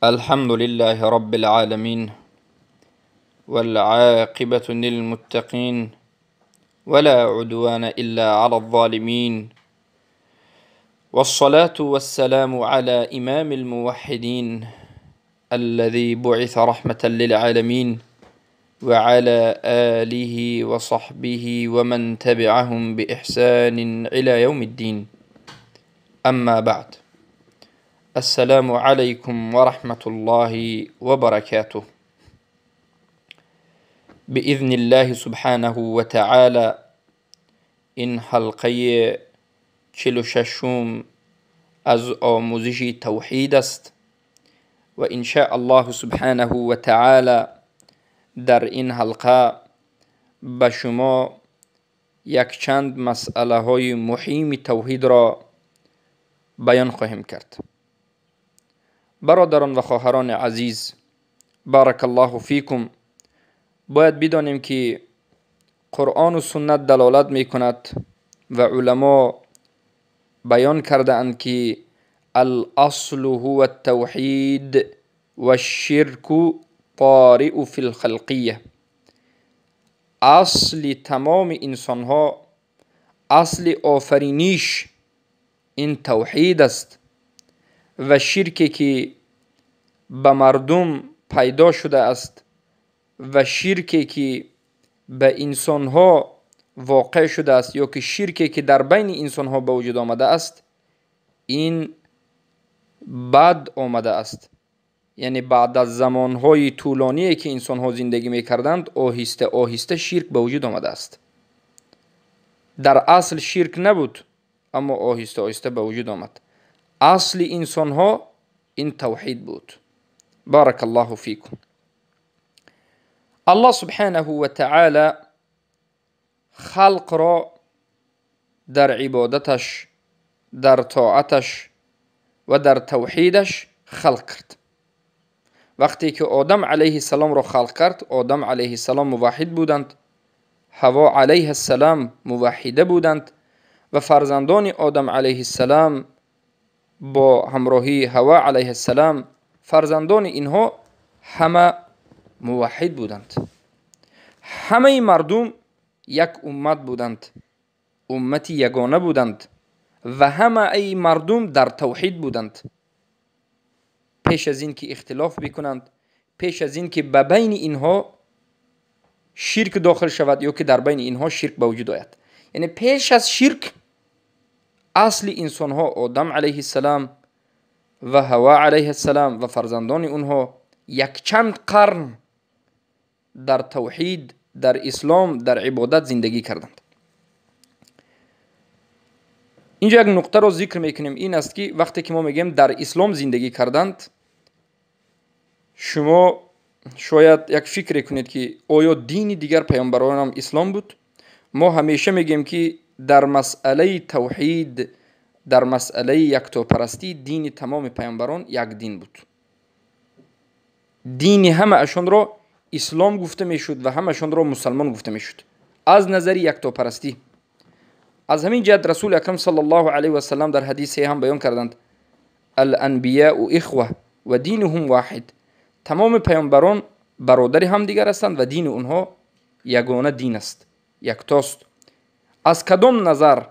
الحمد لله رب العالمين، والعاقبة للمتقين، ولا عدوان إلا على الظالمين، والصلاة والسلام على إمام الموحدين الذي بعث رحمة للعالمين، وعلى آله وصحبه ومن تبعهم بإحسان إلى يوم الدين. أما بعد، السلام عليكم ورحمة الله وبركاته. بإذن الله سبحانه وتعالى این حلقه 46 از آموزش توحید است و ان شاء الله سبحانه و تعالی در این حلقه به شما یک چند مسئله های مهم توحید را بیان خواهیم کرد. برادران و خواهران عزیز، بارک الله فیکم، باید بدانیم که قرآن و سنت دلالت می کند و علما بیان کرده اند که الاصل هو التوحید و الشرک طارئ فی الخلقیه. اصل تمام انسان ها، اصل آفرینیش این توحید است و شرکی که به مردم پیدا شده است و شرکی که به انسان ها واقع شده است یا که شرکی که در بین انسان ها به وجود آمده است، این بعد آمده است. یعنی بعد از زمان های طولانی که انسان ها زندگی می کردند، آهسته آهسته شرک به وجود آمده است. در اصل شرک نبود، اما آهسته آهسته به وجود آمد. اصل انسان ها این توحید بود. بارک الله فیکم. الله سبحانه و تعالی خلق را در عبادتش، در طاعتش و در توحیدش خلق کرد. وقتی که آدم علیه السلام را خلق کرد، آدم علیه السلام موحد بودند، حوا علیه السلام موحده بودند و فرزندان آدم علیه السلام با همراهی حوا علیه السلام، فرزندان اینها همه موحد بودند. همه مردم یک امت بودند، امت یگانه بودند و همه ای مردم در توحید بودند. پیش از این که اختلاف بکنند، پیش از این که به بین اینها شرک داخل شود یا که در بین اینها شرک به وجود آید، یعنی پیش از شرک اصل انسان ها، آدم علیه السلام و حوا علیه السلام و فرزندان اونها، یک چند قرن در توحید، در اسلام، در عبادت زندگی کردند. اینجا یک نقطه رو ذکر میکنیم، این است که وقتی که ما میگیم در اسلام زندگی کردند، شما شاید یک فکر کنید که آیا دین دیگر پیامبران هم اسلام بود؟ ما همیشه میگیم که در مسئله توحید، در مسئله یکتاپرستی، دین تمام پیامبران یک دین بود. دین همه اشون را اسلام گفته میشد و همشون را مسلمان گفته میشد از نظر یکتاپرستی. از همین جهت رسول اکرم صلی الله علیه و سلم در حدیث هم بیان کردند الانبیاء اخوه و دینهم واحد. تمام پیامبران برادر هم دیگر هستند و دین اونها یگانه دین است، یکتاست. از کدام نظر؟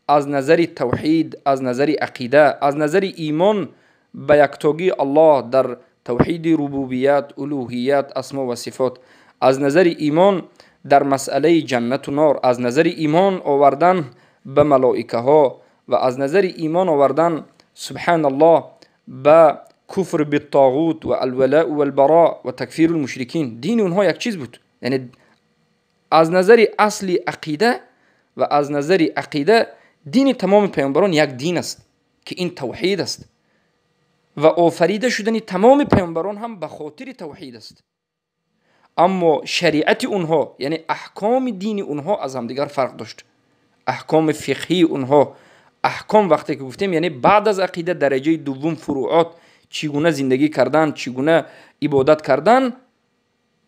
از نظر توحید، از نظر عقیده، از نظر ایمان به یکتاگی الله در توحید ربوبیت، الوهیت، اسما و صفات، از نظر ایمان در مسئله جنت و نار، از نظر ایمان آوردن به ملائکه ها و از نظر ایمان آوردن سبحان الله به کفر بالطاغوت و الولاء و البراء و تکفیر المشرکین. دین اونها یک چیز بود. یعنی از نظر اصلی عقیده و از نظر عقیده دین تمام پیامبران یک دین است که این توحید است و آفریده شدن تمام پیامبران هم به خاطر توحید است. اما شریعت اونها، یعنی احکام دین اونها از هم دیگر فرق داشت. احکام فقهی اونها، احکام وقتی که گفتیم یعنی بعد از عقیده درجه دوم فروعات، چگونه زندگی کردن، چگونه عبادت کردن،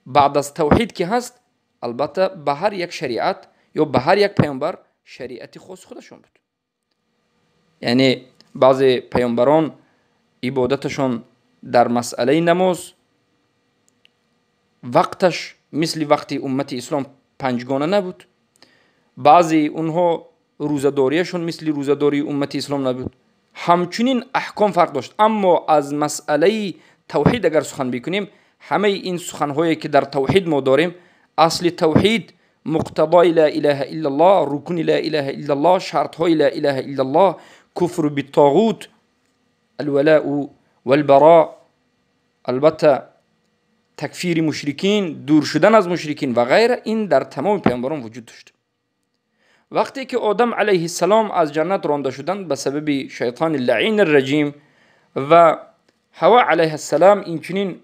بعد از توحید که هست، البته به هر یک شریعت یا به هر یک پیامبر شریعت خاص خودشون بود. یعنی بعض پیامبران عبادتشون در مسئله نماز وقتش مثل وقتی امت اسلام پنجگانه نبود. بعضی اونها روزداریشون مثل روزداری امت اسلام نبود. همچنین احکام فرق داشت. اما از مسئله توحید اگر سخن بکنیم، همه این سخنهایی که در توحید ما داریم، اصل توحید مقتضای لا اله الا الله، رکن لا اله الا الله، شرط های لا اله الا الله، کفر بالطاغوت، الولاء والبراء، البته تکفیر مشرکین، دور شدن از مشرکین و غیره، این در تمام پیامبران وجود داشت. وقتی که آدم علیه السلام از جنت رانده شدند به سبب شیطان اللعین الرجیم و حوا علیه السلام اینچنین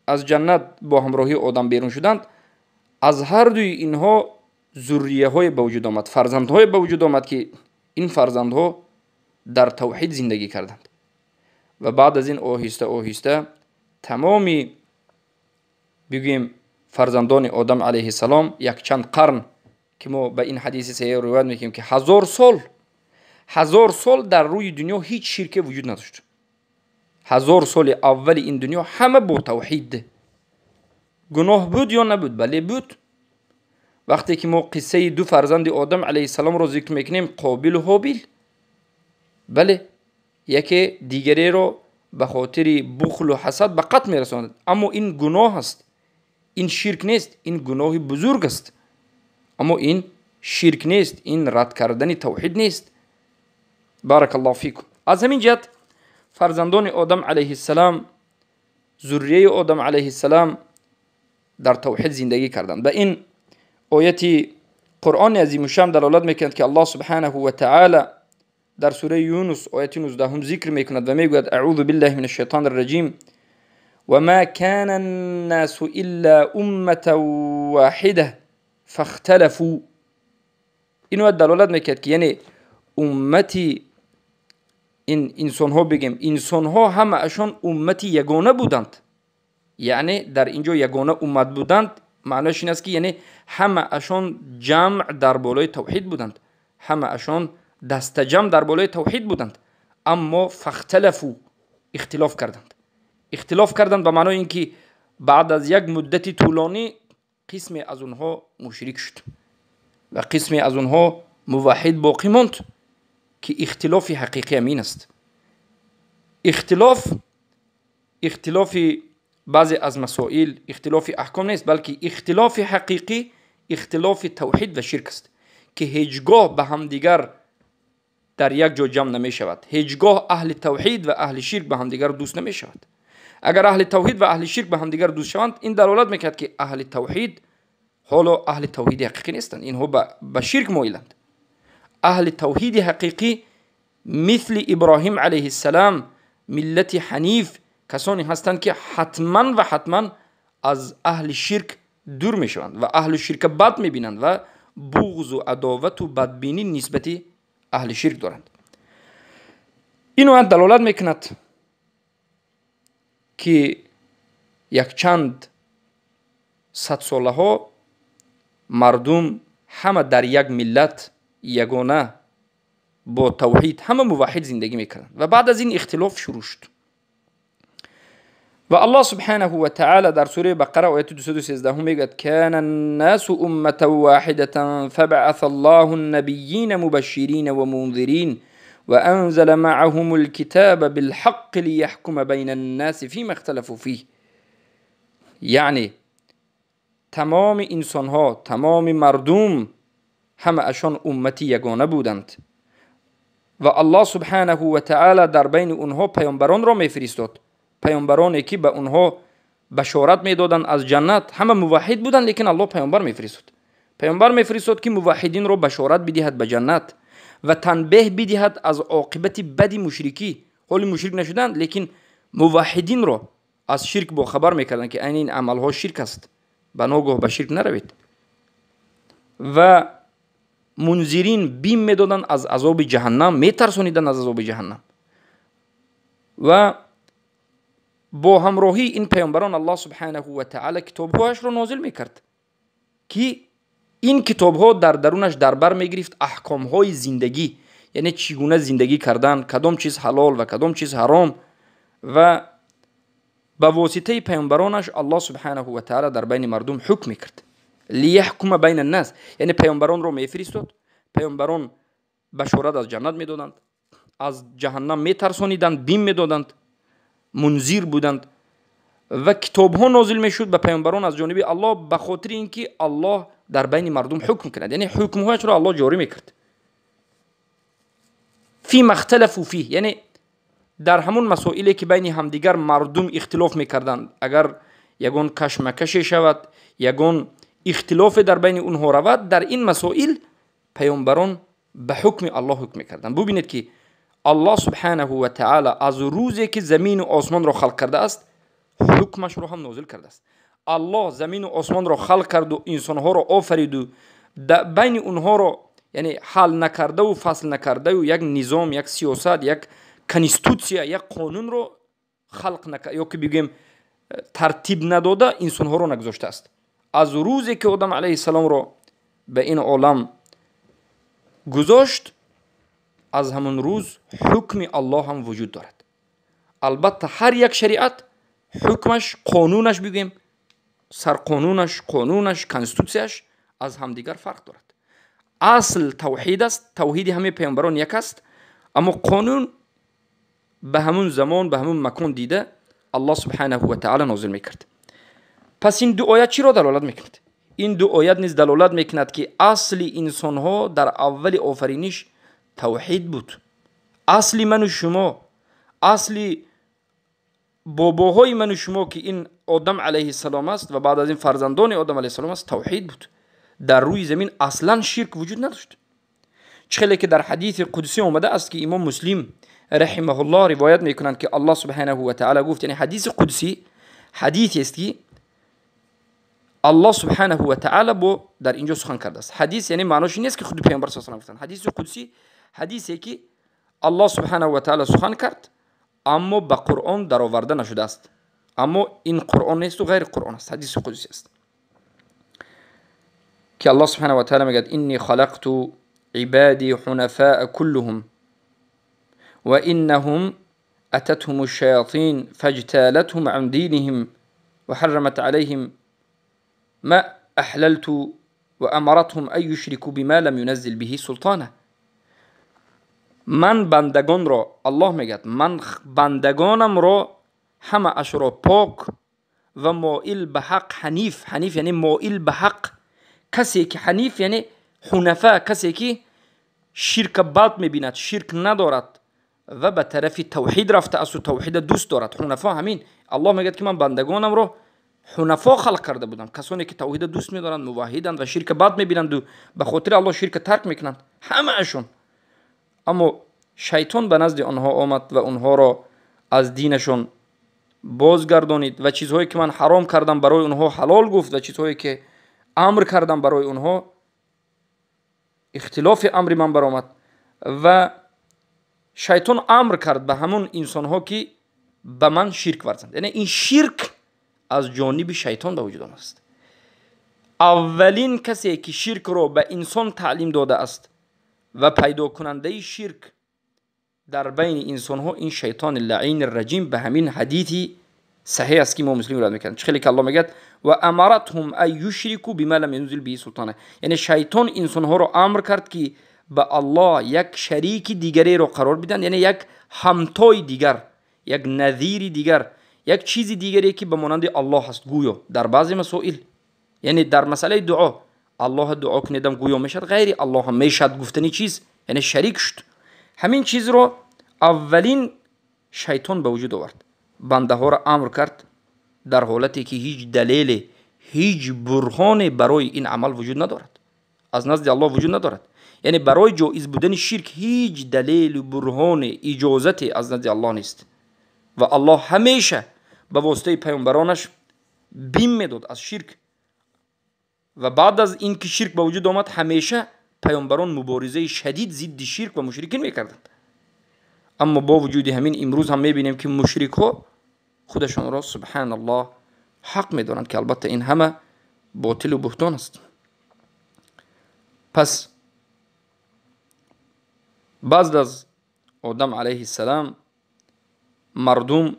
از جنت با همراهی آدم بیرون شدند، از هر دوی اینها ذریه های به وجود آمد، فرزند های به وجود آمد که این فرزند ها در توحید زندگی کردند. و بعد از این آهسته آهسته تمامی بگوییم فرزندان آدم علیه السلام یک چند قرن که ما به این حدیث صحیح روایت میکنیم که 1000 سال در روی دنیا هیچ شرک وجود نداشت. 1000 سال اول این دنیا همه با توحید. گناه بود یا نبود؟ بله بود. وقتی که ما قصه دو فرزند آدم علیه السلام رو ذکر میکنیم، قابیل و هابیل، بله، یکی دیگری رو به خاطر بخل و حسد به قتل میرساند، اما این گناه است، این شرک نیست، این گناه بزرگ است، اما این شرک نیست، این رد کردن توحید نیست. بارک الله فیکم. از همین جهت فرزندان آدم علیه السلام، ذریه آدم علیه السلام در توحید زندگی کردند. به این آیت قرآن عظیم الشان دلالت میکند که الله سبحانه و تعالی در سوره یونس آیت 19 هم ذکر میکند و میگوید اعوذ بالله من الشیطان الرجیم وما كان الناس الا امه واحده فاختلفوا. اینو دلالت میکرد که یعنی امتی این انسان ها، بگیم انسان ها همه اشان امتی یگانه بودند، یعنی در اینجا یگانه امت بودند معنیش این است که یعنی همه اشان جمع در بالای توحید بودند، همه اشان دست جمع در بالای توحید بودند، اما فاختلفوا، اختلاف کردند به معنای اینکه بعد از یک مدتی طولانی قسمی از اونها مشرک شد و قسمی از اونها موحد باقی ماند، که اختلاف حقیقی امین است. اختلاف بعضی از مسائل اختلاف احکام نیست، بلکه اختلاف حقیقی اختلاف توحید و شرک است که هیچگاه به هم دیگر در یک جا جمع نمی شود. هیچگاه اهل توحید و اهل شرک به هم دیگر دوست نمی شود. اگر اهل توحید و اهل شرک به هم دیگر دوست شوند، این دلالت میکرد که اهل توحید حالا اهل توحید حقیقی نیستند، اینها به شرک مایلند. اهل توحید حقیقی مثل ابراهیم علیه السلام، ملت حنیف، کسانی هستند که حتما از اهل شرک دور می شوند و اهل شرک بد می بینند و بغض و عداوت و بدبینی نسبت اهل شرک دارند. اینو دلالت میکند که یک چند صد ساله ها مردم همه در یک ملت یگانه با توحید همه موحد زندگی میکردند و بعد از این اختلاف شروع شد. و الله سبحانه و تعالی در سوره بقره آیت 213 میگوید کان الناس امه واحده فبعث الله النبیین مبشرین و منذرین و انزل معهم الكتاب بالحق لیحکم بین الناس فیما اختلفوا فیه. یعنی تمام انسان ها، تمام مردم همه اشان امتی یگانه بودند و الله سبحانه و تعالی در بین اونها پیامبران را میفرستاد، پیامبرانی که به اونها بشارت میدادند از جنت. همه موحد بودند لیکن الله پیامبر میفرستاد که موحدین را بشارت بدهد به جنت و تنبیه بدهد از عاقبت بد مشرکی. حال مشرک نشدند لیکن موحدین را از شرک با خبر میکردند که این عملها شرک است، به ناگاه به شرک نروید. و منذرین بیم میدادند از عذاب جهنم، میترسانیدند از عذاب جهنم. و با همراهی این پیامبران الله سبحانه و تعالی کتابهایش را نازل میکرد که این کتابها در درونش در بر میگرفت احکامهای زندگی، یعنی چگونه زندگی کردن، کدام چیز حلال و کدام چیز حرام، و با واسطه پیامبرانش الله سبحانه و تعالی در بین مردم حکم کرد. لیحکم بین الناس، یعنی پیامبران رو میفرستاد. پیامبران بشارت از جنت میدادند، از جهنم میترسانیدند، بیم میدادند، منذر بودند و کتاب ها نازل میشد به پیامبران از جانب الله، به خاطر اینکه الله در بین مردم حکم کند، یعنی حکم هایش را الله جاری میکرد. فی مختلف فیه، یعنی در همون مسائلی که بین همدیگر مردم اختلاف میکردند، اگر یگان کشمکشی شود، یگان اختلاف در بین اونها رود، در این مسائل پیامبران به حکم الله حکم میکردند. ببینید که الله سبحانه و تعالی از روزی که زمین و آسمان را خلق کرده است حکمش را هم نازل کرده است. الله زمین و آسمان را خلق کرد و انسانها را آفرید و بین اونها را یعنی حل نکرده و فصل نکرده و یک نظام، یک سیاست، یک کنستیتوسیا، یک قانون رو خلق نکرده یا که بگیم ترتیب نداده، انسانها رو نگذاشته است. از روزی که آدم علیه السلام رو به این عالم گذاشت، از همون روز حکم الله هم وجود دارد. البته هر یک شریعت حکمش، قانونش بگیم، سرقانونش، قانونش، کنستیتوسیاش از همدیگر فرق دارد. اصل توحید است، توحید همه پیامبران یک است، اما قانون به همون زمان به همون مکان دیده الله سبحانه و تعالی نازل میکرد. پس این دو آیت چی را دلالت میکند؟ این دو آیت نیز دلالت میکند که اصل انسان ها در اول آفرینش توحید بود. اصل من و شما، اصل باباهای من و شما که این آدم علیه السلام است و بعد از این فرزندان آدم علیه السلام است توحید بود. در روی زمین اصلا شرک وجود نداشت. چخیلی که در حدیث قدسی آمده است که امام مسلم رحمه الله روایت میکنند که الله سبحانه و تعالی گفت، یعنی حدیث قدسی حدیثی است که الله سبحانه و تعالی با در اینجا سخن کرده است. حدیث یعنی معناش نیست که خود پیامبر صلی الله علیه و آله گفتند. حدیث قدسی حدیثی که الله سبحانه و تعالی سخن کرد اما به قرآن در آورده نشده است. اما این قرآن نیست و غیر قرآن است، حدیث قدسی است که الله سبحانه و تعالی میگه انی خلقت عبادی حنفاء كلهم وإنهم أتتهم الشياطين فاجتالتهم عن دينهم وحرمت عليهم ما أحللت وأمرتهم أن يشركوا بما لم ينزل به سلطانه. من بندگان را، الله میگه من بندگانم را همه اش را پاک و مائل به حق، حنیف یعنی مائل به حق، کسی که حنیف یعنی حنفا، کسی که شرک بد میبیند، شرک ندارد و به طرف توحید رفته است و توحید دوست دارد. حنفا همین الله میگه که من بندگانم را حنفا خلق کرده بودم، کسانی که توحید دوست میدارند، موحدند و شرک بد میبینند و به خاطر الله شرک ترک میکنند، همه اشون. اما شیطان به نزد آنها آمد و آنها را از دینشون بازگردانید و چیزهایی که من حرام کردم برای آنها حلال گفت و چیزهایی که امر کردم برای آنها اختلاف امر من برآمد و شیطان امر کرد به همون انسانها که به من شرک ورزند. یعنی این شرک از جانب شیطان به وجود آمده است. اولین کسی که شرک رو به انسان تعلیم داده است و پیدا کننده شرک در بین انسان ها این شیطان لعین الرجیم به همین حدیثی صحیح است که ما مسلم روایت میکنند. خیلی که الله میگه و امرتهم ان یشرکوا بما لم ينزل به سلطانه، یعنی شیطان انسان ها رو امر کرد که به الله یک شریک دیگری رو قرار بدن، یعنی یک همتای دیگر، یک نظیر دیگر، یک چیز دیگری که به مانند الله هست. گویا در بعضی مسائل، یعنی در مسئله دعا، الله دعا کنیدم گویا میشد، غیر الله هم میشد گفتنی چیز، یعنی شریک شد. همین چیز رو اولین شیطان به وجود آورد، بنده ها را امر کرد در حالتی که هیچ دلیل، هیچ برهان برای این عمل وجود ندارد، از نزد الله وجود ندارد. یعنی برای جایز بودن شرک هیچ دلیل و برهان اجازت از نزد الله نیست و الله همیشه به واسطه پیامبرانش بیم میداد از شرک و بعد از اینکه شرک به وجود آمد همیشه پیامبران مبارزه شدید ضد شرک و مشرکین میکردند. اما با وجود همین امروز هم میبینیم که مشرک ها خودشان را سبحان الله حق میدانند که البته این همه باطل و بهتان است. پس بعد از آدم علیه السلام مردم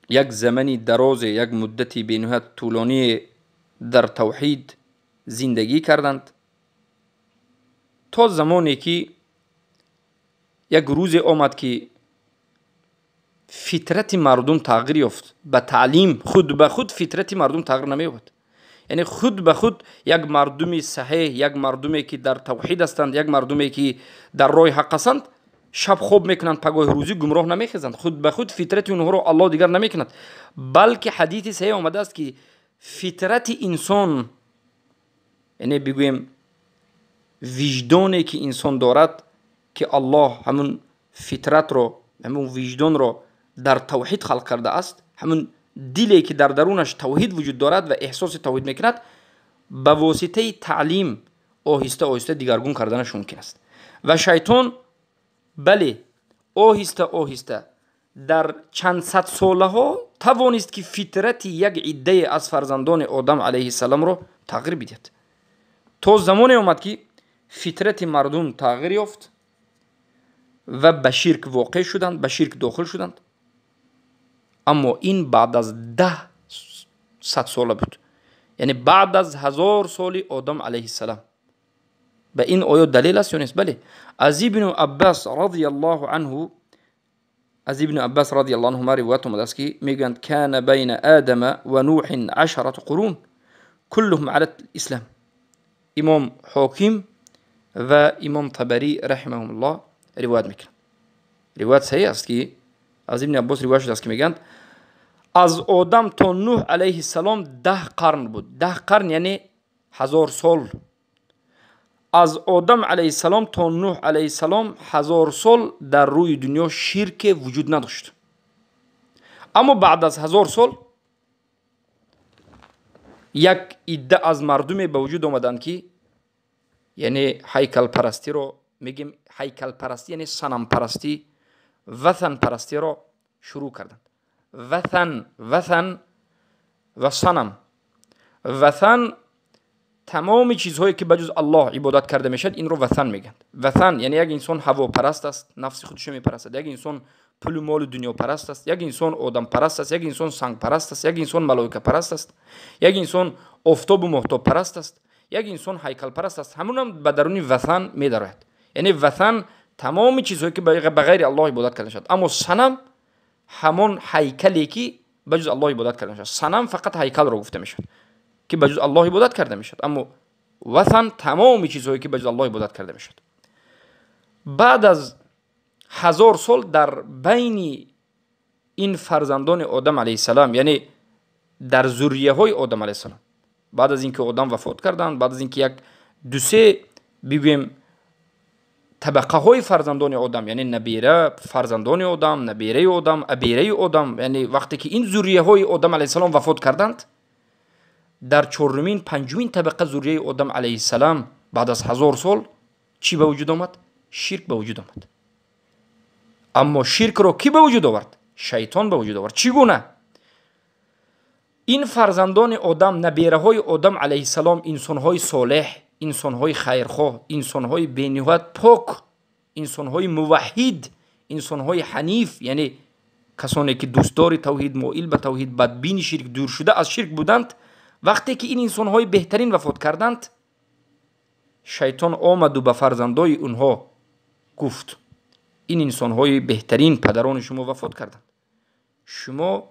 یک زمانی دراز، یک مدتی بینهایت طولانی در توحید زندگی کردند تا زمانی که یک روز آمد که فطرت مردم تغییر یافت. به تعلیم خود به خود فطرت مردم تغییر نمی‌یافت. یعنی خود به خود یک مردمی صحیح، یک مردمی که در توحید هستند، یک مردمی که در راه حق هستند، شب خواب میکنند، پگاه روزی گمراه نمیخیزند. خود به خود فطرت اونها رو الله دیگر نمیکند. بلکه حدیث صحیح آمده است که فطرت انسان، یعنی بگویم وجدانی که انسان دارد، که الله همون فطرت رو، همون وجدان رو در توحید خلق کرده است، همون دلی که در درونش توحید وجود دارد و احساس توحید میکند، به واسطه تعلیم آهسته آهسته دیگرگون کردنش ممکن است. و شیطان بله آهسته آهسته در چند صد ساله ها توانست که فطرت یک عده از فرزندان آدم علیه السلام رو تغییر بدهد، تا زمانی آمد که فطرت مردم تغییر یافت و به شرک واقع شدند، به شرک داخل شدند. اما این بعد از 10 صد ساله بود، یعنی بعد از 1000 سال آدم علیه السلام. به این آیات دلیل است یا نیست؟ بله. از ابن عباس رضی الله عنه، از ابن عباس رضی الله عنهما روایت آمده است که میگویند کان بین آدم و نوح 10 قرون كلهم على الاسلام. امام حاکم و امام طبری رحمهم الله روایت میکنند. روایت صحیح است که از ابن عباس روایت شده است که میگویند از آدم تا نوح علیه السلام 10 قرن بود. 10 قرن یعنی 1000 سال. از آدم علیه السلام تا نوح علیه السلام 1000 سال در روی دنیا شرک وجود نداشت. اما بعد از 1000 سال یک عده از مردم به وجود آمدند که یعنی هیکل پرستی رو میگیم، هیکل پرستی یعنی صنم پرستی، وثن پرستی رو شروع کردند. وثن و صنم. وثن تمام چیزهایی که بجز الله عبادت کرده میشد این رو وثن میگن. وثن یعنی یک انسان هوا پرست است، نفس خودش میپرستد، یک انسان پول و مال دنیا پرست است، یک انسان آدم پرست است، یک انسان سنگ پرست است، یک انسان ملائکه پرست است، یک انسان آفتاب و ماهتاب پرست است، یک انسان هیکل پرست است. همون هم به درون وثن میدرد. یعنی وثن تمام چیزهایی که به غیر الله عبادت کرده میشد. اما صنم همون هیکلی که بجز الله عبادت کرده میشد. صنم فقط هیکل رو گفته میشد که بجز الله عبادت کرده میشد. اما وثن تمام چیزهایی که بجز الله عبادت کرده میشد. بعد از 1000 سال در بین این فرزندان آدم علیه السلام، یعنی در ذریه های آدم علیه السلام، بعد از اینکه آدم وفات کردند، بعد از اینکه یک دو سه بگویم طبقه های فرزندان آدم، یعنی نبیره فرزندان آدم، نبیره آدم، ابیره آدم، یعنی وقتی که این ذریه های آدم علیه السلام وفات کردند، در چهارمین پنجمین طبقه ذریه آدم علیه السلام بعد از 1000 سال چی به وجود آمد؟ شرک به وجود آمد. اما شرک رو کی به وجود آورد؟ شیطان به وجود آورد. چگونه؟ این فرزندان آدم، نبیره های آدم علیه السلام، انسان های صالح، انسان های خیرخواه، انسان های بینهایت پاک، انسان های موحد، انسان های حنیف، یعنی کسانی که دوستدار توحید، مائل به توحید، بدبین شرک، دور شده از شرک بودند. وقتی که این انسان های بهترین وفات کردند، شیطان آمد و به فرزندای اونها گفت این انسان های بهترین پدران شما وفات کردند، شما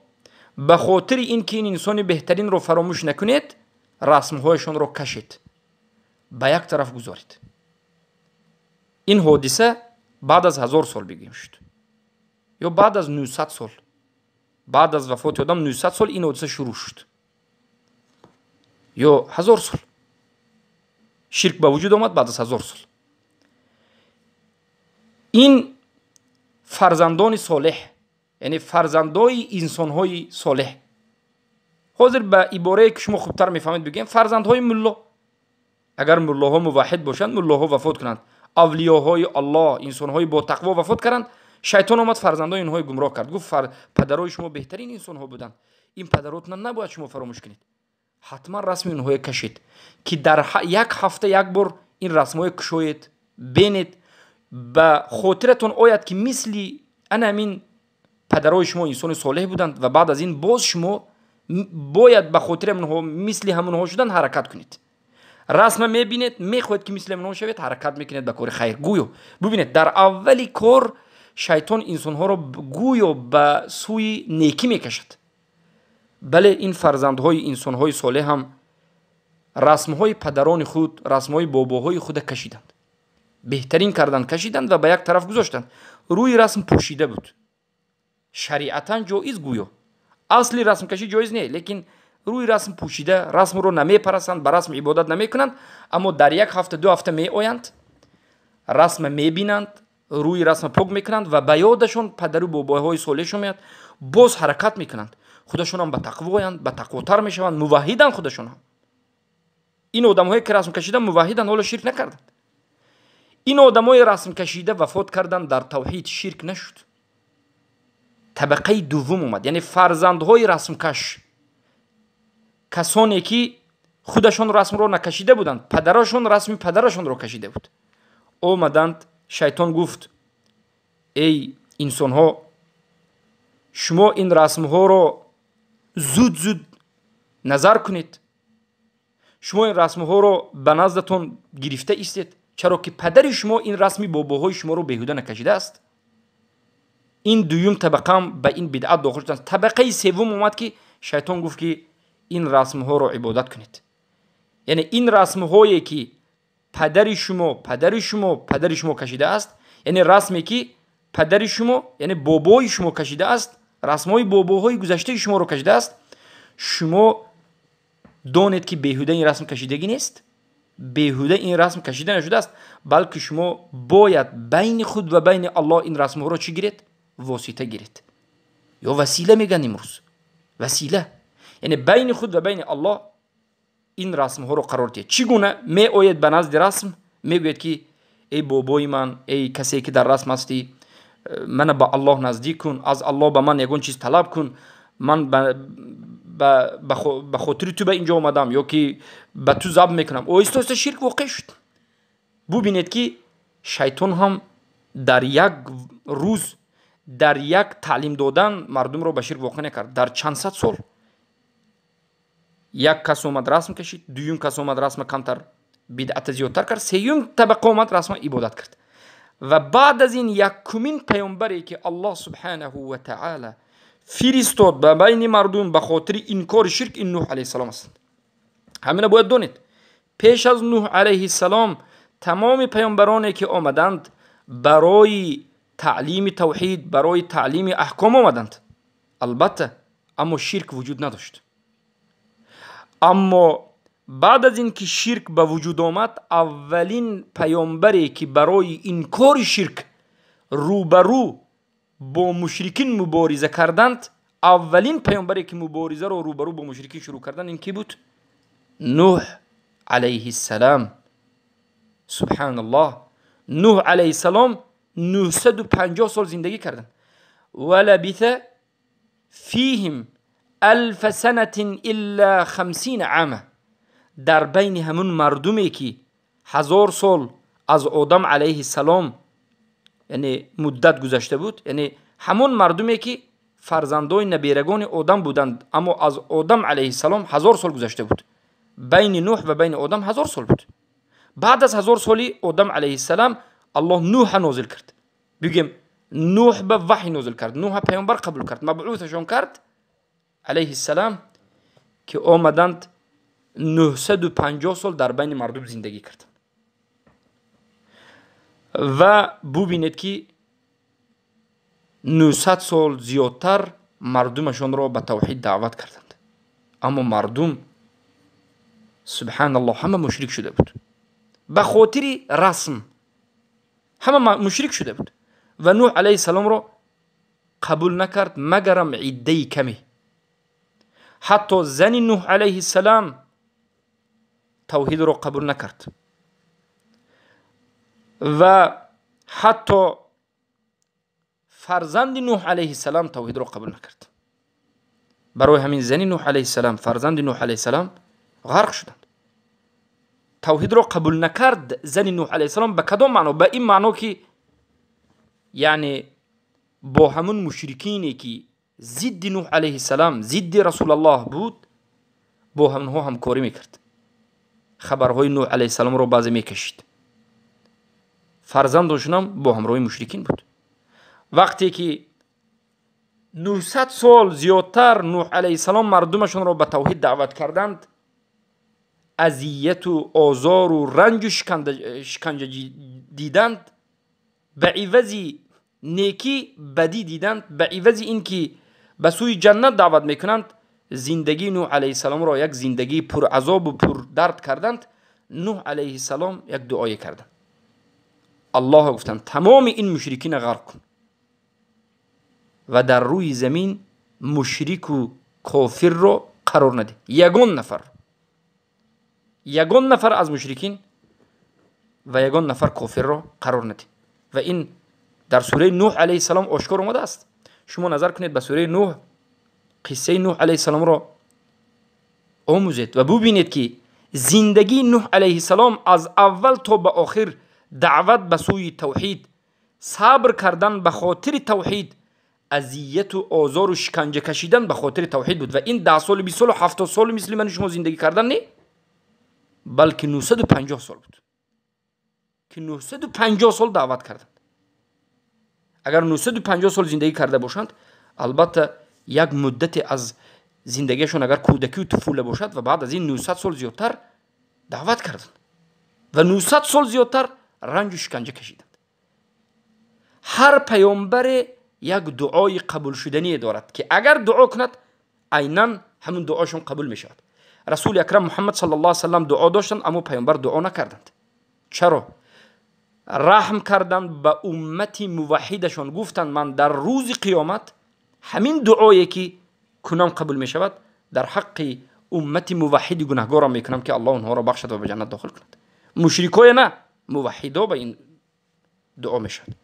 به خاطر این که این انسان بهترین رو فراموش نکنید، رسم هایشان رو کشید، به یک طرف گذارید. این حادثه بعد از 1000 سال بگیم شد، یا بعد از 900 سال، بعد از وفات آدم 900 سال این حادثه شروع شد، یا 1000 سال شرک به وجود آمد. بعد از 1000 سال این فرزندان صالح، یعنی فرزندای انسان‌های صالح، حاضر به عباره که شما خوبتر میفهمید بگیم فرزندهای ملا. اگر ملاها موحد باشند، ملاها وفات کنند، اولیاهای الله، انسان‌های با تقوا وفات کردند، شیطان آمد فرزندای اینها گمراه کرد، گفت پدرای شما بهترین انسان‌ها بودند، این پدراتون نباید شما فراموش کنید، حتما رسم اینها کشید که در یک هفته یک بار این رسم‌های کشوید، بینید، به خاطرتون آید که مثلی انا من پدرای شما انسان صالح بودند و بعد از این باز شما باید به خاطر اونها مثل همونها شدن حرکت کنید. رسم میبینید میخواهید که مثل اونها شوید، حرکت میکنید به کار خیر. گویا ببینید در اولی کار شیطان انسانها را گویا به سوی نیکی میکشد. بله این فرزندهای انسانهای صالح هم رسمهای پدران خود، رسمهای باباهای خود کشیدند، بهترین کردند، کشیدند و به یک طرف گذاشتند. روی رسم پوشیده بود، شریعتا جایز، گویا اصلی رسم کشی جایز نه، لیکن روی رسم پوشیده، رسم رو نمیپرستند، به رسم عبادت نمیکنند، اما در یک هفته دو هفته می آیند، رسم میبینند، روی رسم پاک میکنند و به یادشون پدر و باباهای صالحشون میاد، باز حرکت میکنند، خودشون هم به تقوا آیند، به تقواتر میشوند، موحدند. خودشون هم این آدم‌هایی که رسم کشیدن موحدند، حالا شرک نکردند. این آدم‌های رسم کشیده وفات کردند، در توحید شرک نشد. طبقه دوم اومد، یعنی فرزندهای رسم کش، کسانی که خودشون رسم رو نکشیده بودند، پدرشون رسم پدرشون رو کشیده بود، اومدند. شیطان گفت ای انسان ها، شما این رسم ها رو زود زود نظر کنید، شما این رسم ها رو به نزدتون گرفته استید، چرا که پدر شما این رسمی باباهای شما رو بیهوده نکشیده است. این دویم طبقه هم به این بدعت داخل شدند. طبقه سوم اومد که شیطان گفت که این رسم ها رو عبادت کنید، یعنی این رسم هایی که پدر شما کشیده است، یعنی رسمی که پدر شما یعنی بابای شما کشیده است، رسم های باباهای گذشته شما رو کشیده است، شما دانید که بیهوده این رسم کشیدگی نیست، بیهوده این رسم کشیده نشده است، بلکه شما باید بین خود و بین الله این رسم ها رو چی گیرید؟ واسطه گیرید، یا وسیله میگن امروز، وسیله، یعنی بین خود و بین الله این رسم ها رو قرار دهید. چگونه؟ می آید به نزد رسم، میگوید که ای بابای من، ای کسی که در رسم هستی، من به الله نزدیک کن، از الله به من یگون چیز طلب کن، من به خاطر تو به اینجا اومدم، یا که به تو ذبح میکنم. آهسته آهسته شرک واقع شد. ببینید که شیطان هم در یک روز، در یک تعلیم دادن مردم رو به شرک واقع نکرد. در چند صد سال یک کس اومد رسم کشید، دویم کس اومد رسم کمتر بدعت زیادتر کرد، سوم طبقه اومد رسم عبادت کرد. و بعد از این یکمین پیامبری که الله سبحانه و تعالی فرستاد به بین مردم به خاطر انکار شرک، این نوح علیه السلام است. همین باید دونید. پیش از نوح علیه السلام تمام پیامبرانی که آمدند برای تعلیم توحید، برای تعلیم احکام آمدند، البته اما شرک وجود نداشت. اما بعد از اینکه شرک به وجود آمد، اولین پیامبری که برای انکار شرک روبرو با مشرکین مبارزه کردند، اولین پیامبری که مبارزه رو روبرو با مشرکین شروع کردند، این کی بود؟ نوح علیه السلام. سبحان الله. نوح علیه السلام 950 سال زندگی کردند. ولبث فیهم 1000 سنة الا 50 عامه. در بین همون مردمی که 1000 سال از آدم علیه السلام یعنی مدت گذشته بود، یعنی همون مردمی که فرزندای نبیرگان آدم بودند، اما از آدم علیه السلام 1000 سال گذشته بود. بین نوح و بین آدم 1000 سال بود. بعد از 1000 سالی آدم علیه السلام الله نوح نازل کرد. بگیم نوح به وحی نازل کرد، نوح پیامبر قبول کرد، مبعوثشون کرد علیه السلام که آمدند 950 سال در بین مردم زندگی کردند. و ببینید که 900 سال زیادتر مردمشون را به توحید دعوت کردند، اما مردم سبحان الله همه مشرک شده بود. به خاطر رسم همه مشرک شده بود و نوح علیه السلام را قبول نکرد مگرم عده کمی. حتی زن نوح علیه السلام توحید را قبول نکرد و حتی فرزند نوح علیه السلام توحید را قبول نکرد. برای همین زن نوح علیه السلام، فرزند نوح علیه السلام غرق شدند. توحید را قبول نکرد زن نوح علیه السلام. به کدام معنا؟ به این معنا که یعنی با همون مشرکینی که ضد نوح علیه السلام ضد رسول الله بود با همونها همکاری میکرد. خبرهای نوح علیه السلام رو بعضی میکشید. فرزندشون هم با همراه مشرکین بود. وقتی که 900 سال زیادتر نوح علیه السلام مردمشون رو به توحید دعوت کردند، اذیت و آزار و رنج و شکنجه دیدند، به عوض نیکی بدی دیدند، به عوض اینکه به سوی جنت دعوت میکنند زندگی نوح علیه السلام را یک زندگی پر عذاب و پر درد کردند. نوح علیه السلام یک دعای کردند. الله گفتند تمام این مشرکین غرق کن و در روی زمین مشرک و کافر رو قرار نده. یگان نفر از مشرکین و یگان نفر کافر رو قرار نده. و این در سوره نوح علیه السلام آشکار اومده است. شما نظر کنید به سوره نوح، قصه نوح علیه السلام را آموزید و ببینید که زندگی نوح علیه السلام از اول تا به آخر دعوت به سوی توحید، صبر کردن به خاطر توحید، اذیت و آزار و شکنجه کشیدن به خاطر توحید بود. و این 10 سال 20 سال و 70 سال مثل من شما زندگی کردن نه، بلکه 950 سال بود که 950 سال دعوت کردند. اگر 950 سال زندگی کرده باشند، البته یک مدت از زندگیشون اگر کودکی و طفوله باشد و بعد از این 900 سال زیادتر دعوت کردند و 900 سال زیادتر رنج و شکنجه کشیدند. هر پیامبر یک دعای قبول شدنی دارد که اگر دعا کند عیناً همون دعاشون قبول می شود. رسول اکرم محمد صلی الله علیه و سلم دعا داشتند اما پیامبر دعا نکردند. چرا؟ رحم کردند به امت موحدشون، گفتند من در روز قیامت همین دعایی که کنم قبول می شود در حق امت موحد گناهگارم میکنم که الله اونها را بخشد و به جنت داخل کند. مشرکای نه، موحدا به این دعا می شود.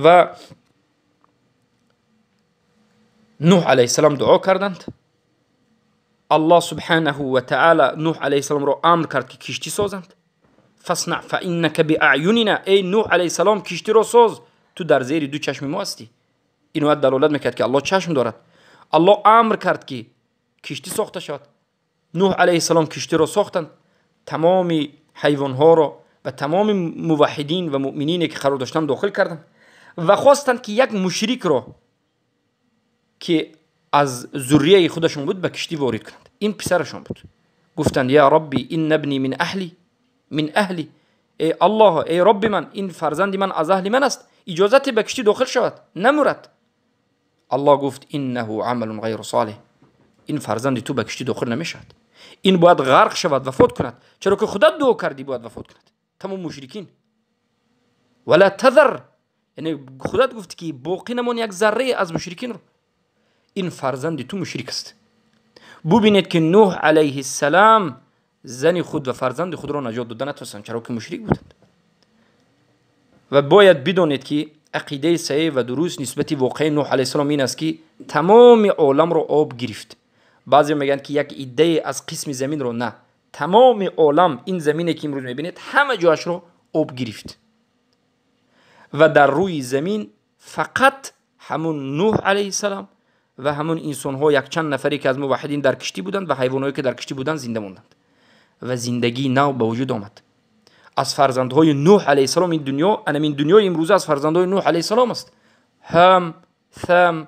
و نوح علیه السلام دعا کردند. الله سبحانه و تعالی نوح علیه السلام را امر کرد که کشتی سازند. فاصنع فانک باعیننا، ای نوح علیه السلام کشتی را ساز، تو در زیر دو چشم ما هستی. اینو دلالت میکرد که الله چشم دارد. الله امر کرد که کشتی ساخته شد. نوح علیه السلام کشتی را ساختند. تمام حیوانها را و تمام موحدین و مؤمنین که قرار داشتند داخل کردند و خواستند که یک مشرک را که از ذریه خودشون بود به کشتی وارد کنند. این پسرشون بود. گفتند یا ربی این ابنی من اهلی، ای الله، ای رب من، این فرزند من از اهل من است، اجازت به کشتی داخل شود نمرد. الله گفت انه عمل غیر صالح، این فرزند تو به کشتی داخل نمیشود، این باید غرق شود وفات کند، چرا که خودت دعا کردی باید وفات کند. تمام مشرکین ولا تذر، یعنی خودت گفتی که باقی نمون یک ذره از مشرکین رو، این فرزند تو مشرک است. ببینید که نوح علیه السلام زن خود و فرزند خود را نجات دادن نتوانستند، چرا که مشرک بودند. و باید بدانید که عقیده صحیح و درست نسبت واقع نوح علیه السلام این است که تمام عالم را آب گرفت. بعضی میگن که یک ایده از قسم زمین رو، نه، تمام عالم، این زمینی که امروز میبینید همه جاش رو آب گرفت و در روی زمین فقط همون نوح علیه السلام و همون انسان ها یک چند نفری که از موحدین در کشتی بودند و حیوانایی که در کشتی بودند زنده موندند و زندگی نو به وجود آمد. از فرزندهای نوح علیه السلام این دنیا، این دنیای امروز از فرزندهای نوح علیه السلام است. هم، ثم،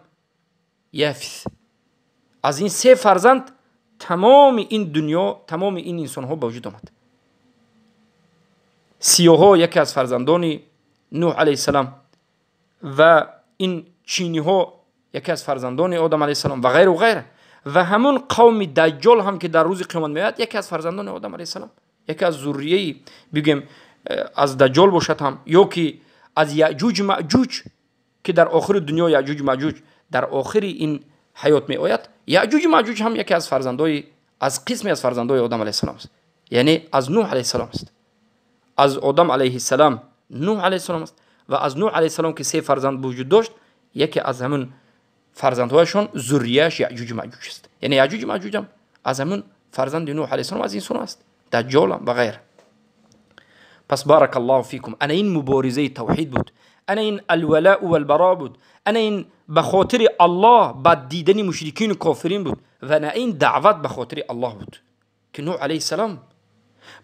یافث. از این 3 فرزند تمام این دنیا، تمام این انسان ها به وجود آمد. سیاها یکی از فرزندان نوح علیه السلام و این چینی ها یکی از فرزندان آدم علیه السلام و غیره و غیره. و همون قوم دجال هم که در روز قیامت میاد یکی از فرزندان آدم علیه السلام، یکی از ذریه بگیم از دجال باشد هم، یا که از یعجوج معجوج که در آخر دنیا یعجوج معجوج در آخر این حیات می آید. یعجوج معجوج هم یکی از فرزندای، از قسمی از فرزندای آدم علیه السلام است، یعنی از نوح علیه السلام است. از آدم علیه السلام نوح علیه السلام است و از نوح علیه السلام که 3 فرزند وجود داشت، یکی از همون فرزندهایشون ذریه‌اش یعجوج معجوج است. یعنی یعجوج معجوج هم از همون فرزند نوح علیه السلام از انسان است، دجال و غیره. پس بارک الله فیکم. انا این مبارزه توحید بود. انا این الولاء و البراء بود، انا این به خاطر الله بعد دیدن مشرکین و کافرین بود و نه این دعوت به خاطر الله بود که نوح علیه السلام.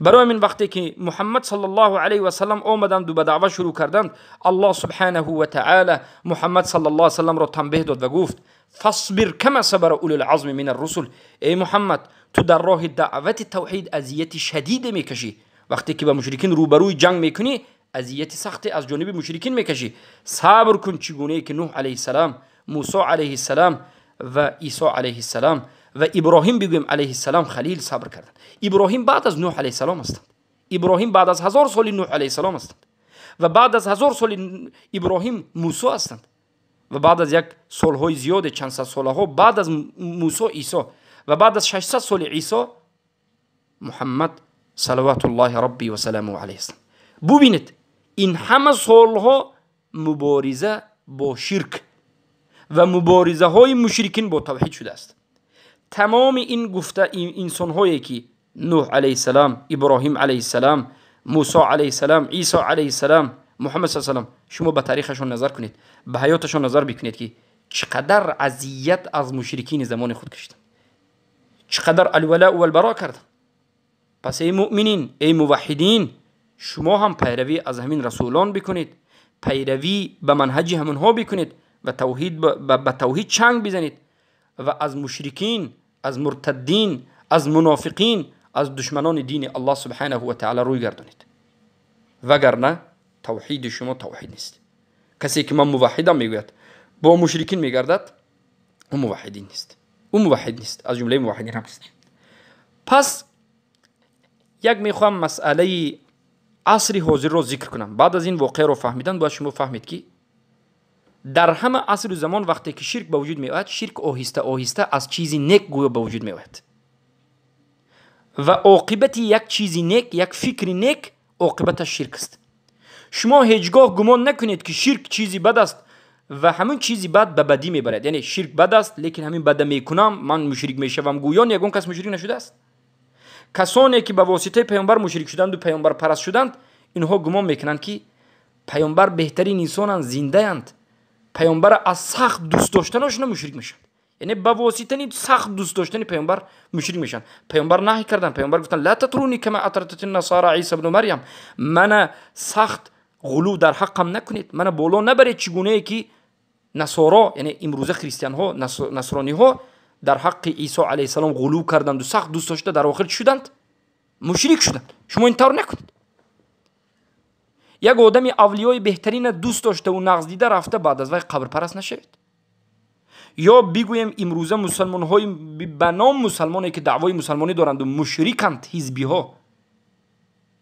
برای من وقتی که محمد صلی الله علیه و سلم آمدند و به دعوت شروع کردند، الله سبحانه و تعالی محمد صلی الله علیه و سلم را تنبیه داد و گفت فاصبر کما صبر اولی العزم من الرسل. ای محمد تو در راه دعوت توحید اذیت شدید میکشی، وقتی که با مشرکین روبروی جنگ میکنی اذیت سخت از جانب مشرکین میکشی. صبر کن چگونه که نوح علیه السلام، موسی علیه السلام و عیسی علیه السلام و ابراهیم بگویم علیه السلام خلیل صبر کردند. ابراهیم بعد از نوح علیه السلام هستند. ابراهیم بعد از 1000 سال نوح علیه السلام هستند و بعد از 1000 سال ابراهیم موسی هستند و بعد از یک سالهای زیاد چند صد ساله ها بعد از موسی عیسی و بعد از 600 سال عیسی محمد صلوات الله ربی و سلامه علیه است. ببینید این همه سالها مبارزه با شرک و مبارزه های مشرکین با توحید شده است. تمام این گفته انسان هایی که نوح علیه السلام، ابراهیم علیه السلام، موسی علیه السلام، عیسی علیه السلام، محمد صلی الله علیه و سلم، شما به تاریخشون نظر کنید، به حیاتشون نظر بکنید که چقدر اذیت از مشرکین زمان خود کشیدن، چقدر الولاء و البراء کردن. پس ای مؤمنین، ای موحدین، شما هم پیروی از همین رسولان بکنید، پیروی به منهج همونها بکنید و به توحید چنگ بزنید و از مشرکین، از مرتدین، از منافقین، از دشمنان دین الله سبحانه و تعالی روی گردانید، وگرنه توحید شما توحید نیست. کسی که من موحدم میگوید با مشرکین میگردد، اون موحدین نیست، اون موحد نیست، از جمله موحدین هم نیست. پس یک میخوام مسئله عصر حاضر رو ذکر کنم. بعد از این واقعه رو فهمیدن باید شما فهمید که در همه عصر و زمان وقتی که شرک به وجود می آید، شرک آهسته آهسته از چیزی نیک گویا به وجود می آید و عاقبت یک چیزی نیک، یک فکر نیک، عاقبتش شرک است. شما هیچگاه گمان نکنید که شرک چیزی بد است و همون چیزی بد به بدی میبرد. یعنی شرک بد است لیکن همین بد میکنم من مشرک میشوم، گویان یگان کس مشرک نشده است. کسانی که به واسطه پیامبر مشرک شدند و پیامبر پرست شدند، اینها گمان میکنند که پیامبر بهترین انسانند، زنده اند، پیامبر از سخت دوست داشتنشون مشرک میشن. یعنی به واسطه سخت دوست داشتن پیامبر مشرک میشن. پیامبر نهی کردن، پیامبر گفتن لا تطرونی کما اطرت النصارى عیسی ابن مریم، من سخت غلو در حقم نکنید، من بالا نبرید چگونه ای که نصارا، یعنی امروزه خریستیان ها، نصرانی ها در حق عیسی علیه السلام غلو کردند و سخت دوست داشته، در آخر شدند مشرک شدند. شما این طور نکنید. یک آدمی اولیای بهترین دوست داشته و نقض دیده رفته، بعد از وی قبر پرست نشوید. یا بگویم امروزه مسلمان های به نام مسلمانی که دعوای مسلمانی دارند و مشرکند، حزبی ها،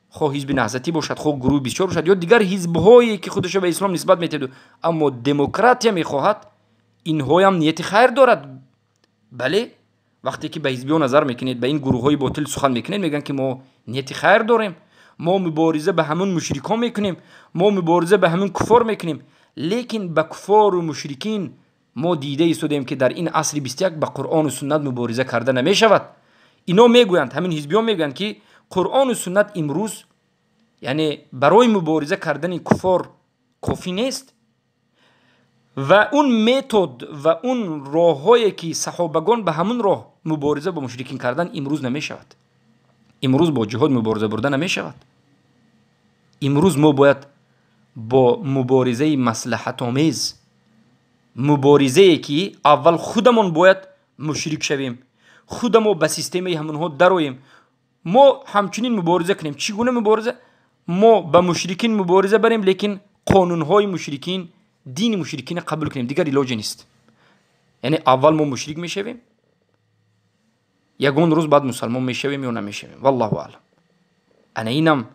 خواه حزب نهضتی باشد، خواه گروه 24 باشد یا دیگر حزب هایی که خودش به اسلام نسبت میده اما دموکراتیا میخواهد، اینها هم نیت خیر دارد. بله، وقتی که به حزبی ها نظر میکنید، به این گروه های باطل سخن میکنید، میگن که ما نیت خیر داریم، ما مبارزه به همون مشرکان میکنیم، ما مبارزه به همون کفار میکنیم. لیکن به کفار و مشرکین ما دیده ایستادیم که در این عصر 21 به قرآن و سنت مبارزه کرده نمیشود. اینا میگویند، همین حزبی ها میگویند که قرآن و سنت امروز یعنی برای مبارزه کردن کفار کافی نیست و اون میتود و اون راههایی که صحابگان به همون راه مبارزه با مشرکین کردن امروز نمیشود. امروز با جهاد مبارزه بردن نمیشود. امروز ما باید با مبارزه مصلحت آمیز، مبارزه که اول خودمون باید مشرک شویم، خودمون به سیستم همونها درویم، ما همچنین مبارزه کنیم. چگونه مبارزه؟ ما به مشرکین مبارزه بریم لیکن قانونهای مشرکین، دین مشرکین قبول کنیم، دیگر علاج نیست. یعنی اول ما مشرک میشویم، یگون روز بعد مسلمان میشویم یا نمیشویم، والله اعلم. انا اینم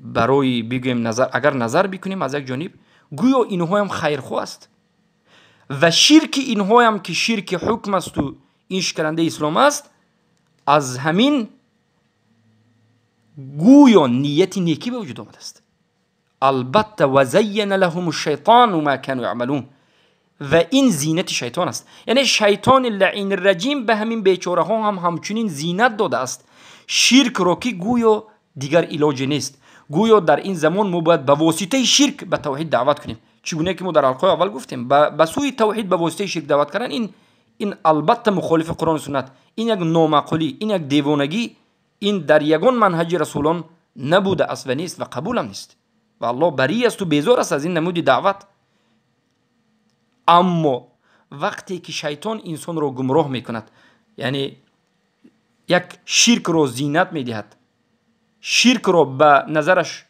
برای بگویم اگر نظر بکنیم از یک جانب گویا اینها هم خیرخواه است و شرک اینها هم که شرک حکم است و این شکننده اسلام است، از همین گویا نیت نیکی به وجود آمده است. البته و زین لهم الشیطان و ما كانوا یعملون، و این زینت شیطان است. یعنی شیطان لعین الرجیم به همین بیچاره ها هم همچنین زینت داده است. شرک را که گویا دیگر علاج نیست، گویا در این زمان ما باید به واسطه شرک به توحید دعوت کنیم. چگونه که ما در حلقه اول گفتیم به سوی توحید به واسطه شرک دعوت کردن این البته مخالف قرآن و سنت، این یک نامعقولی، این یک دیوانگی، این در یگان منهج رسولان نبوده است و نیست و قبول هم نیست و الله بری است و بیزار است از این نمود دعوت. اما وقتی که شیطان انسان را گمراه میکند، یعنی یک شرک را زینت میدهد، شرک را به نظرش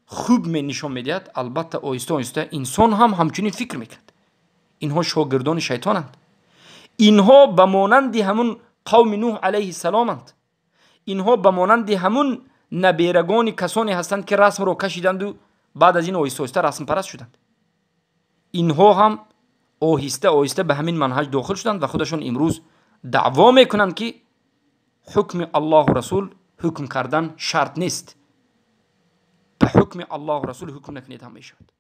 خوب می نشان میدهد، البته آهسته آهسته انسان هم همچنین فکر میکند. اینها شاگردان شیطانند. اینها به مانند همون قوم نوح علیه السلامند. اینها به مانند همون نبیرگان کسانی هستند که رسم را کشیدند و بعد از این آهسته آهسته رسم پرست شدند. اینها هم آهسته آهسته به همین منهج داخل شدند و خودشون امروز دعوا میکنند که حکم الله و رسول حکم کردن شرط نیست. به حکم الله و رسول حکم نکنید هم میشود.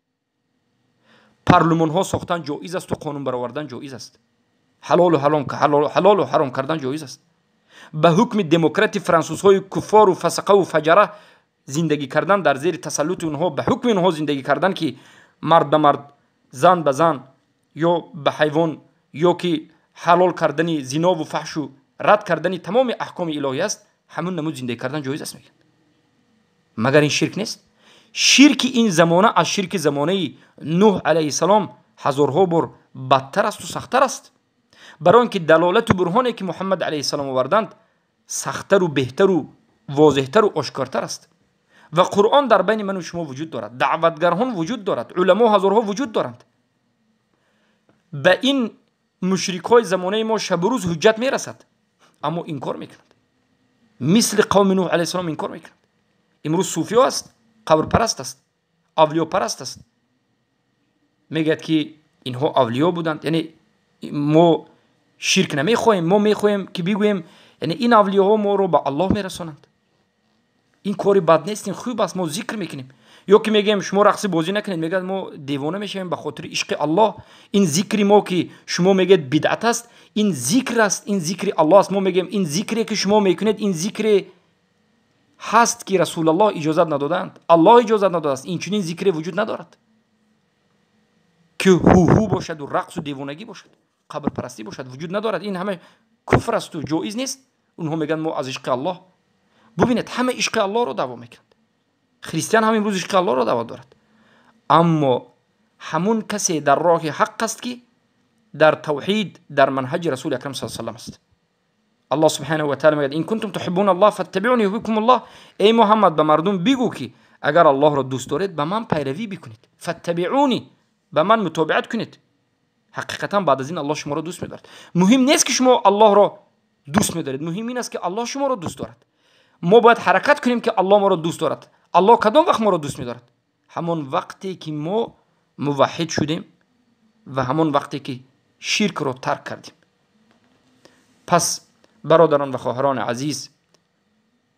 پارلمان ها ساختن جایز است و قانون برآوردن جایز است. حلال و حرام کردن جایز است. به حکم دموکرات فرانسوس های کفار و فسقه و فجره زندگی کردن، در زیر تسلط اونها به حکم اونها زندگی کردن که مرد به مرد، زن به زن یا به حیوان، یا که حلال کردن زنا و فحش و رد کردن تمام احکام الهی است، همون نمود زندگی کردن جایز است میگن. مگر این شرک نیست؟ شرک این زمانه از شرک زمانه نوح علیه السلام هزارها بار بدتر است و سختتر است. برای اینکه دلالت و برهانی که محمد علیه السلام آوردند سختتر و بهتر و واضحتر و آشکارتر است. و قرآن در بین من و شما وجود دارد، دعوتگران وجود دارد، علما هزارها وجود دارند. به این مشرکای زمانه ما شب و روز حجت میرسد، اما انکار میکنند. مثل قوم نوح علیه السلام انکار میکنند. امروز صوفی است، قبر پرست است، اولیا پرست است. میگد که اینها اولیا بودند، یعنی ما شرک نمیخوایم، ما میخوایم که بگویم یعنی این اولیاء ما رو به الله میرسانند. این کاری بد نیست، این خوب است، ما ذکر میکنیم. یا که میگیم شما رقص بازی نکنید، میگه ما دیوانه میشیم به خاطر عشق الله. این ذکری ما که شما میگید بدعت است، این ذکر است، این ذکر الله است. ما میگیم این ذکری که شما میکنید این ذکر هست که رسول الله اجازت ندادند، الله اجازت نداده است. این چنین ذکری وجود ندارد که هو باشد و رقص و دیوانگی باشد، قبر پرستی باشد، وجود ندارد. این همه کفر است و جایز نیست. اونها میگن ما از عشق الله. ببینید همه عشق الله رو دعوا میکنند. خریستیان هم امروز عشق الله رو دعوا دارد. اما همون کسی در راه حق است که در توحید در منهج رسول اکرم صلی الله علیه و آله است. الله سبحانه و تعالی میگه این کنتم تحبون الله فاتبعونی یحببکم الله. ای محمد به مردم بگو که اگر الله را دوست دارید به من پیروی بکنید، فاتبعونی، به من متابعت کنید. حقیقتا بعد از این الله شما را دوست می‌دارد. مهم نیست که شما الله را دوست می‌دارید، مهم این است که الله شما را دوست دارد. ما باید حرکت کنیم که الله ما را دوست دارد. الله کدام وقت ما را دوست می‌دارد؟ همون وقتی که ما موحد شدیم و همون وقتی که شرک را ترک کردیم. پس برادران و خواهران عزیز،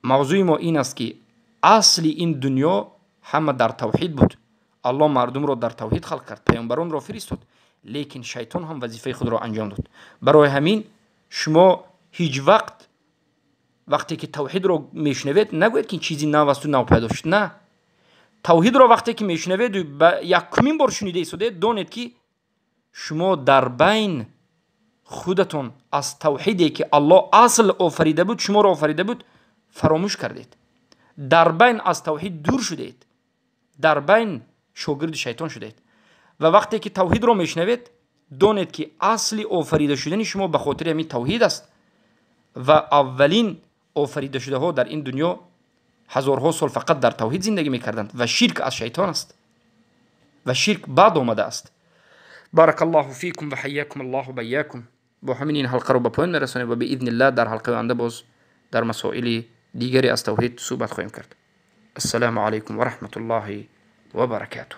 موضوع ما این است که اصل این دنیا همه در توحید بود. الله مردم را در توحید خلق کرد، پیامبران را فرستاد، لیکن شیطان هم وظیفه خود را انجام داد. برای همین شما هیچ وقتی که توحید را میشنوید نگوید که این چیزی نو است و نو پیدا شد. نه، توحید را وقتی که میشنوید و به یکمین بار شنیده اید، دانید که شما در بین خودتون از توحیدی که الله اصل آفریده بود، شما را آفریده بود، فراموش کردید. در بین از توحید دور شدید، در بین شاگرد شیطان شدید. و وقتی که توحید رو میشنوید دانید که اصل آفریده شدن شما به خاطر همین توحید است. و اولین آفریده شده ها در این دنیا هزارها سال فقط در توحید زندگی میکردند و شرک از شیطان است و شرک بعد آمده است. بارک الله فیکم و حیاکم الله و بیاکم. با همین این حلقه رو به پایان میرسانیم و باذن الله در حلقه آینده باز در مسائل دیگری از توحید صحبت خواهیم کرد. السلام علیکم و رحمت الله و برکاته.